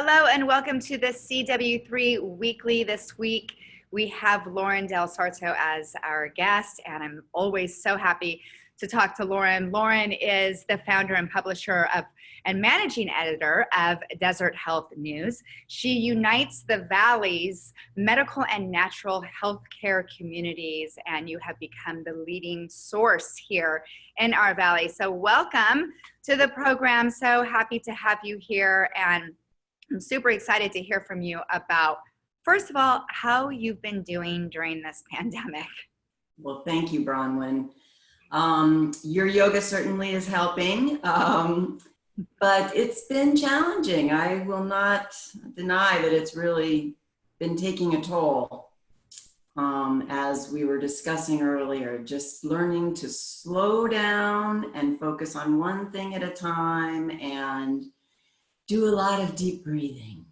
Hello and welcome to the CW3 Weekly. This week we have Lauren Del Sarto as our guest, and I'm always so happy to talk to Lauren. Lauren is the founder and publisher of and managing editor of Desert Health News. She unites the Valley's medical and natural healthcare communities, and you have become the leading source here in our Valley. So welcome to the program. So happy to have you here, and I'm super excited to hear from you about, first of all, how you've been doing during this pandemic. Well, thank you, Bronwyn. Your yoga certainly is helping, but it's been challenging. I will not deny that it's really been taking a toll. As we were discussing earlier, just learning to slow down and focus on one thing at a time and do a lot of deep breathing.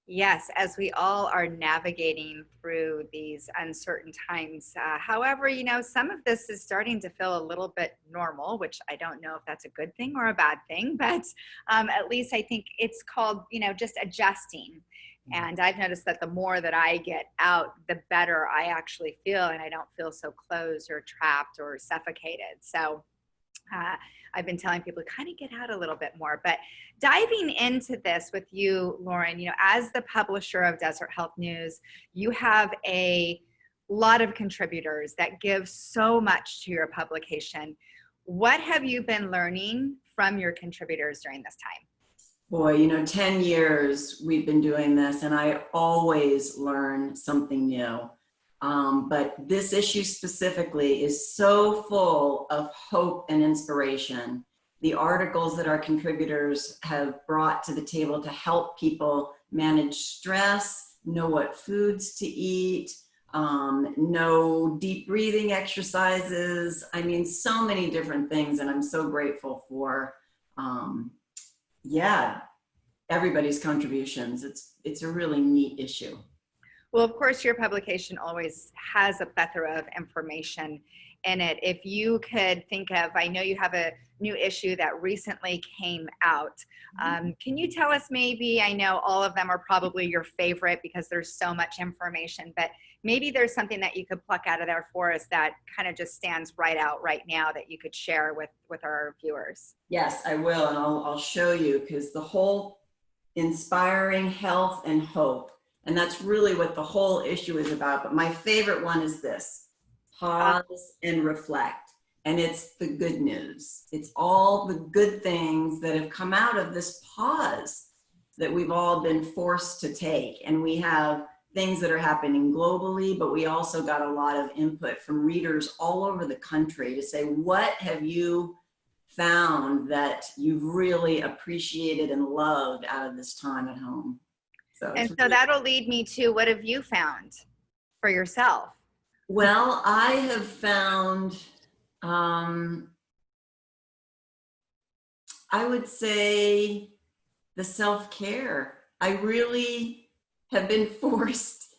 Yes, as we all are navigating through these uncertain times. However, you know, some of this is starting to feel a little bit normal, which I don't know if that's a good thing or a bad thing, but at least I think it's called, you know, just adjusting. And I've noticed that the more that I get out, the better I actually feel, and I don't feel so closed or trapped or suffocated. So I've been telling people to kind of get out a little bit more. But diving into this with you, Lauren, you know, as the publisher of Desert Health News, you have a lot of contributors that give so much to your publication. What have you been learning from your contributors during this time? Boy, you know, 10 years we've been doing this, and I always learn something new. But this issue specifically is so full of hope and inspiration. The articles that our contributors have brought to the table to help people manage stress, know what foods to eat, know deep breathing exercises. I mean, so many different things, and I'm so grateful for, everybody's contributions. It's a really neat issue. Well, of course, your publication always has a plethora of information in it. If you could think of, I know you have a new issue that recently came out. Can you tell us maybe, I know all of them are probably your favorite because there's so much information, but maybe there's something that you could pluck out of there for us that kind of just stands right out right now that you could share with our viewers. Yes, I will, and I'll show you, because the whole inspiring health and hope, and that's really what the whole issue is about. But my favorite one is this: pause and reflect. And it's the good news. It's all the good things that have come out of this pause that we've all been forced to take. And we have things that are happening globally, but we also got a lot of input from readers all over the country to say, what have you found that you've really appreciated and loved out of this time at home? So that'll lead me to, what have you found for yourself? Well, I have found, I would say the self-care. I really have been forced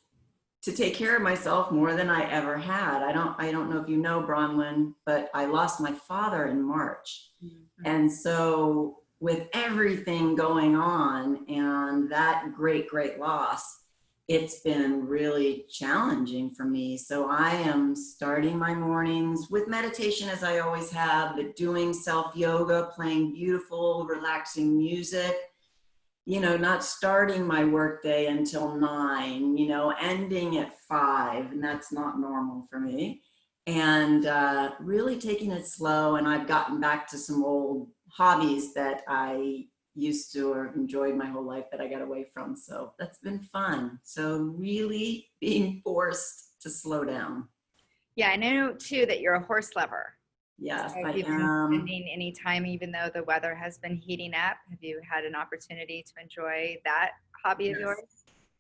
to take care of myself more than I ever had. I don't know if you know, Bronwyn, but I lost my father in March. Mm-hmm. And so with everything going on and that great loss, it's been really challenging for me. So I am starting my mornings with meditation, as I always have, but doing self-yoga, playing beautiful, relaxing music, you know, not starting my workday until 9, you know, ending at 5, and that's not normal for me. And really taking it slow. And I've gotten back to some old hobbies that I used to or enjoyed my whole life that I got away from. So that's been fun. So really being forced to slow down. Yeah, I know too that you're a horse lover. Yes, so I have you am. been spending any time, even though the weather has been heating up? Have you had an opportunity to enjoy that hobby of yours?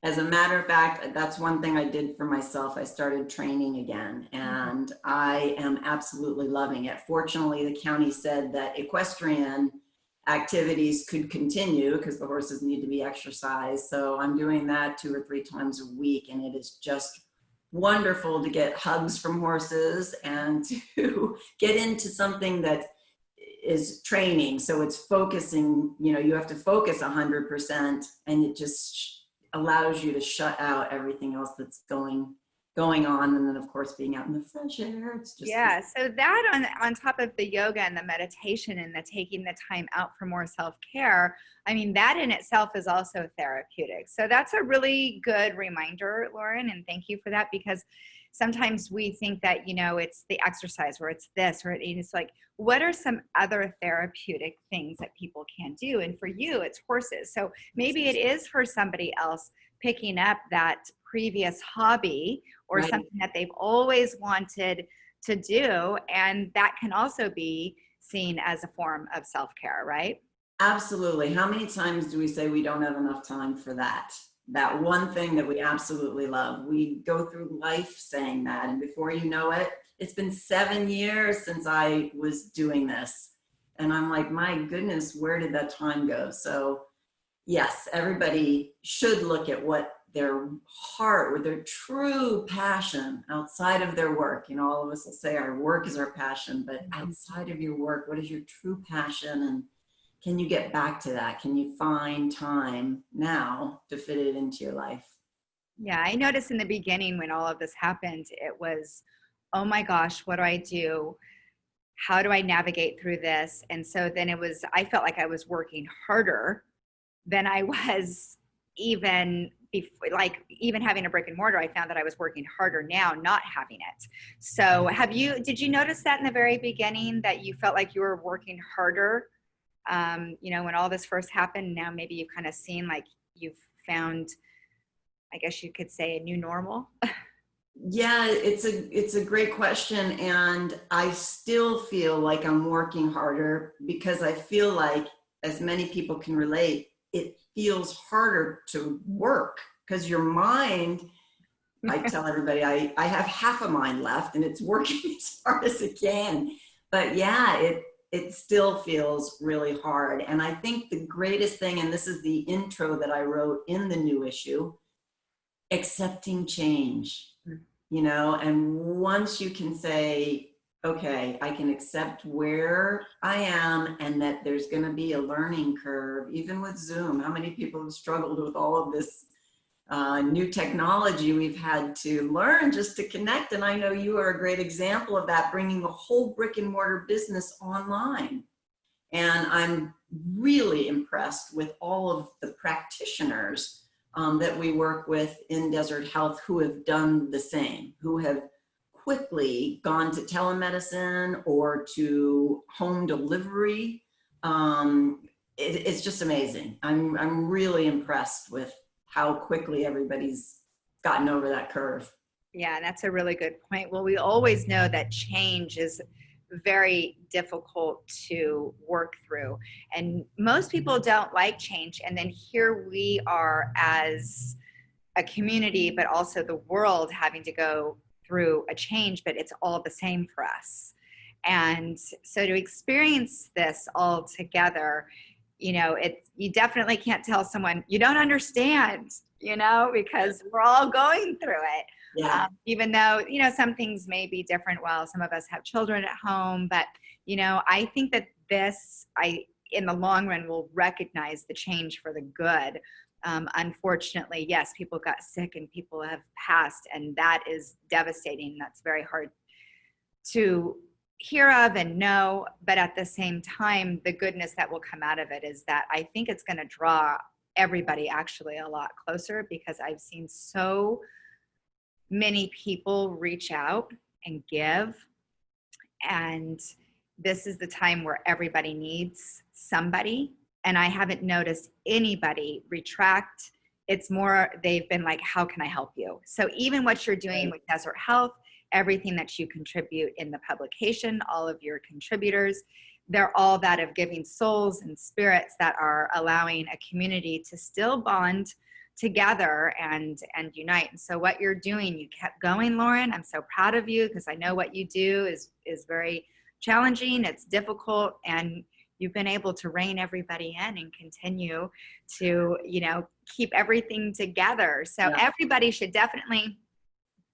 As a matter of fact, that's one thing I did for myself. I started training again, and I am absolutely loving it. Fortunately, the county said that equestrian activities could continue because the horses need to be exercised. So I'm doing that 2 or 3 times a week, and it is just wonderful to get hugs from horses and to get into something that is training. So it's focusing, you know, you have to focus 100%, and it just allows you to shut out everything else that's going on. And then of course, being out in the fresh air, it's just, Yeah, so that on top of the yoga and the meditation and the taking the time out for more self-care, I mean, that in itself is also therapeutic. So that's a really good reminder, Lauren, and thank you for that, because sometimes we think that, you know, it's the exercise or it's this, or it's like, what are some other therapeutic things that people can do? And for you, it's horses. So maybe it is for somebody else picking up that previous hobby or right. something that they've always wanted to do. And that can also be seen as a form of self-care, right? Absolutely. How many times do we say we don't have enough time for that? That one thing that we absolutely love. We go through life saying that, and before you know it, it's been 7 years since I was doing this. And I'm like, my goodness, where did that time go? So yes, everybody should look at what their heart or their true passion outside of their work. You know, all of us will say our work is our passion, but outside of your work, what is your true passion? And can you get back to that? Can you find time now to fit it into your life? Yeah, I noticed in the beginning when all of this happened, it was, oh my gosh, what do I do? How do I navigate through this? And so then it was, I felt like I was working harder than I was even before, like even having a brick and mortar. I found that I was working harder now, not having it. So did you notice that in the very beginning that you felt like you were working harder? You know, when all this first happened, now maybe you've kind of seen like you've found, I guess you could say, a new normal. Yeah, it's a great question. And I still feel like I'm working harder because I feel like, as many people can relate, it feels harder to work because your mind, I tell everybody, I have half a mind left and it's working as hard as it can. But yeah, it still feels really hard. And I think the greatest thing, and this is the intro that I wrote in the new issue, accepting change, you know, and once you can say, okay, I can accept where I am and that there's going to be a learning curve, even with Zoom. How many people have struggled with all of this new technology we've had to learn just to connect? And I know you are a great example of that, bringing a whole brick and mortar business online. And I'm really impressed with all of the practitioners that we work with in Desert Health who have done the same, who have quickly gone to telemedicine or to home delivery. It's just amazing. I'm really impressed with how quickly everybody's gotten over that curve. Yeah, that's a really good point. Well, we always know that change is very difficult to work through. And most people don't like change. And then here we are as a community, but also the world having to go through a change, but it's all the same for us. And so to experience this all together, you know, you definitely can't tell someone you don't understand, you know, because we're all going through it. Yeah. Even though, you know, some things may be different while some of us have children at home, but, you know, I think that in the long run, will recognize the change for the good. Unfortunately, yes, people got sick and people have passed, and that is devastating. That's very hard to hear of and know, but at the same time, the goodness that will come out of it is that I think it's going to draw everybody actually a lot closer, because I've seen so many people reach out and give, and this is the time where everybody needs somebody, and I haven't noticed anybody retract. It's more they've been like, how can I help you? So even what you're doing with Desert Health, everything that you contribute in the publication, all of your contributors, they're all that of giving souls and spirits that are allowing a community to still bond together and unite. And so what you're doing, you kept going, Lauren. I'm so proud of you, because I know what you do is very challenging. It's difficult, and you've been able to rein everybody in and continue to, you know, keep everything together. So everybody should definitely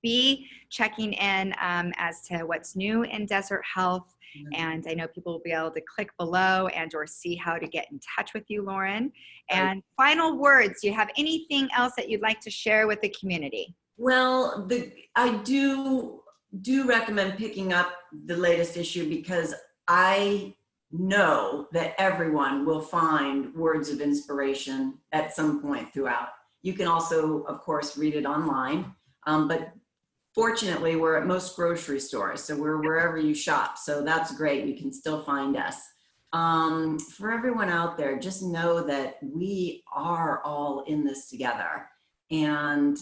be checking in as to what's new in desert health. And I know people will be able to click below and or see how to get in touch with you, Lauren. And final words, do you have anything else that you'd like to share with the community? Well, I do recommend picking up the latest issue, because I know that everyone will find words of inspiration at some point throughout. You can also, of course, read it online, but fortunately, we're at most grocery stores, so we're wherever you shop. So that's great. You can still find us. For everyone out there, just know that we are all in this together. And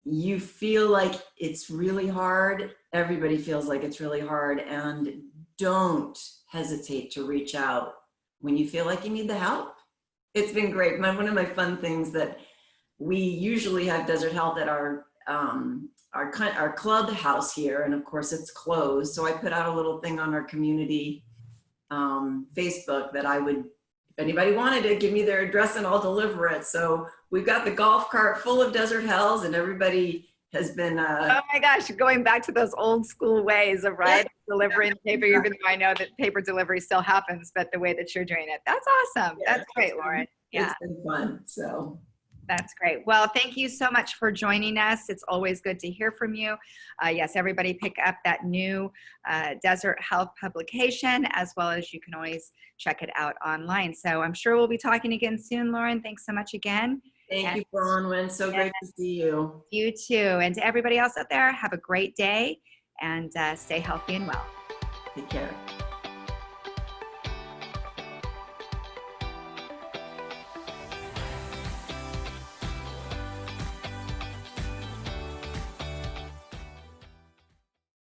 you feel like it's really hard. Everybody feels like it's really hard. And don't hesitate to reach out when you feel like you need the help. It's been great. One of my fun things that we usually have Desert Health at our clubhouse here, and of course it's closed. So I put out a little thing on our community Facebook that I would, if anybody wanted it, give me their address and I'll deliver it. So we've got the golf cart full of Desert Hells, and everybody has been oh my gosh, going back to those old school ways of delivering paper, even though I know that paper delivery still happens, but the way that you're doing it, that's awesome. That's great, Lauren. It's been fun. So that's great. Well, thank you so much for joining us. It's always good to hear from you. Yes, everybody pick up that new Desert Health publication, as well as you can always check it out online. So I'm sure we'll be talking again soon, Lauren. Thanks so much again. Thank you, Bronwyn. So great to see you. You too. And to everybody else out there, have a great day and stay healthy and well. Take care.